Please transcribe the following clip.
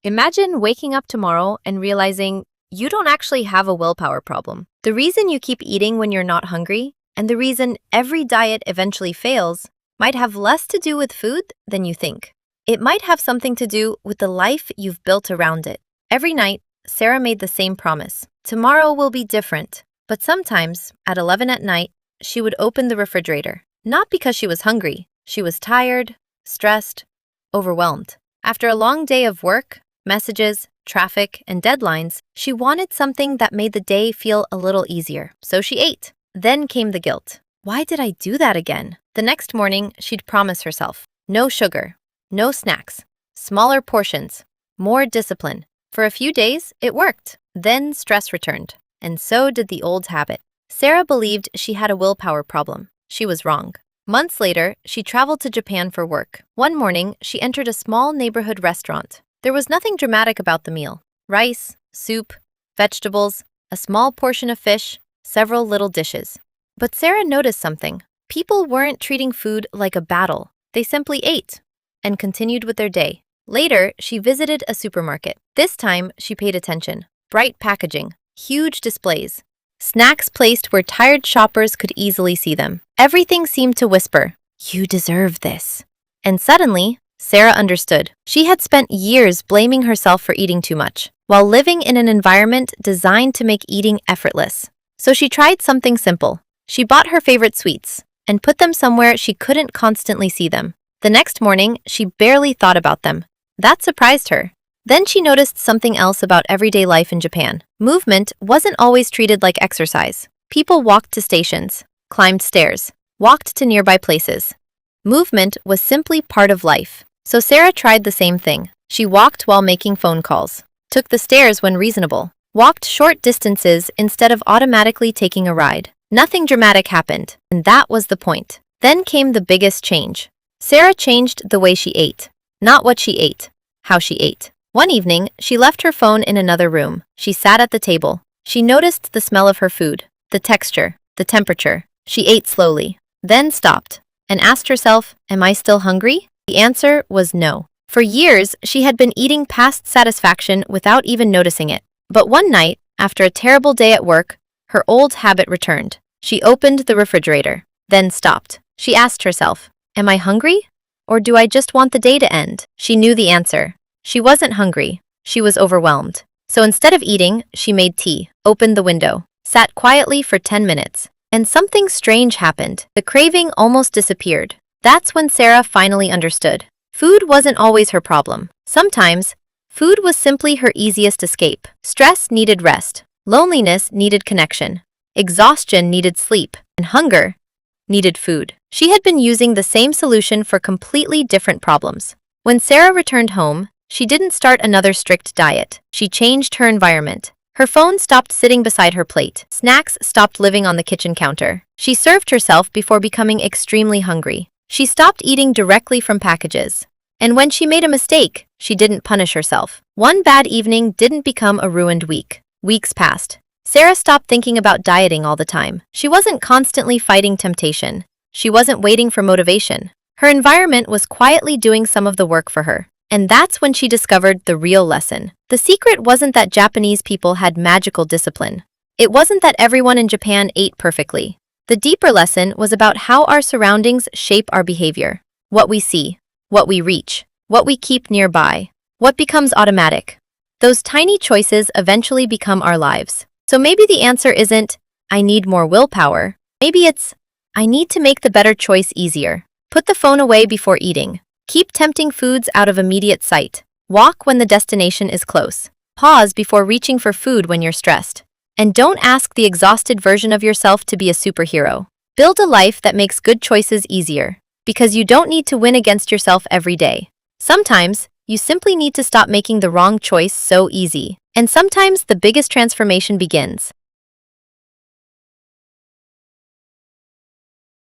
Imagine waking up tomorrow and realizing you don't actually have a willpower problem. The reason you keep eating when you're not hungry, and the reason every diet eventually fails, might have less to do with food than you think. It might have something to do with the life you've built around it. Every night, Sarah made the same promise. Tomorrow will be different. But sometimes, at 11 at night, she would open the refrigerator. Not because she was hungry. She was tired, stressed, overwhelmed. After a long day of work, messages, traffic, and deadlines, she wanted something that made the day feel a little easier. So she ate. Then came the guilt. Why did I do that again? The next morning, she'd promise herself, no sugar, no snacks, smaller portions, more discipline. For a few days, it worked. Then stress returned, and so did the old habit. Sarah believed she had a willpower problem. She was wrong. Months later, she traveled to Japan for work. One morning, she entered a small neighborhood restaurant. There was nothing dramatic about the meal. Rice, soup, vegetables, a small portion of fish, several little dishes. But Sarah noticed something. People weren't treating food like a battle. They simply ate and continued with their day. Later, she visited a supermarket. This time, she paid attention. Bright packaging, huge displays, snacks placed where tired shoppers could easily see them. Everything seemed to whisper, "You deserve this." And suddenly, Sarah understood. She had spent years blaming herself for eating too much, while living in an environment designed to make eating effortless. So she tried something simple. She bought her favorite sweets and put them somewhere she couldn't constantly see them. The next morning, she barely thought about them. That surprised her. Then she noticed something else about everyday life in Japan. Movement wasn't always treated like exercise. People walked to stations, climbed stairs, walked to nearby places. Movement was simply part of life. So Sarah tried the same thing. She walked while making phone calls, took the stairs when reasonable, walked short distances instead of automatically taking a ride. Nothing dramatic happened, and that was the point. Then came the biggest change. Sarah changed the way she ate. Not what she ate, how she ate. One evening, she left her phone in another room. She sat at the table. She noticed the smell of her food, the texture, the temperature. She ate slowly, then stopped, and asked herself, "Am I still hungry?" The answer was no. For years, she had been eating past satisfaction without even noticing it. But one night, after a terrible day at work, her old habit returned. She opened the refrigerator, then stopped. She asked herself, "Am I hungry? Or do I just want the day to end?" She knew the answer. She wasn't hungry. She was overwhelmed. So instead of eating, she made tea, opened the window, sat quietly for 10 minutes. And something strange happened. The craving almost disappeared. That's when Sarah finally understood. Food wasn't always her problem. Sometimes, food was simply her easiest escape. Stress needed rest. Loneliness needed connection. Exhaustion needed sleep. And hunger needed food. She had been using the same solution for completely different problems. When Sarah returned home, she didn't start another strict diet. She changed her environment. Her phone stopped sitting beside her plate. Snacks stopped living on the kitchen counter. She served herself before becoming extremely hungry. She stopped eating directly from packages. And when she made a mistake, she didn't punish herself. One bad evening didn't become a ruined week. Weeks passed. Sarah stopped thinking about dieting all the time. She wasn't constantly fighting temptation. She wasn't waiting for motivation. Her environment was quietly doing some of the work for her. And that's when she discovered the real lesson. The secret wasn't that Japanese people had magical discipline. It wasn't that everyone in Japan ate perfectly. The deeper lesson was about how our surroundings shape our behavior. What we see, what we reach, what we keep nearby, what becomes automatic. Those tiny choices eventually become our lives. So maybe the answer isn't, "I need more willpower." Maybe it's, "I need to make the better choice easier." Put the phone away before eating. Keep tempting foods out of immediate sight. Walk when the destination is close. Pause before reaching for food when you're stressed. And don't ask the exhausted version of yourself to be a superhero. Build a life that makes good choices easier. Because you don't need to win against yourself every day. Sometimes, you simply need to stop making the wrong choice so easy. And sometimes the biggest transformation begins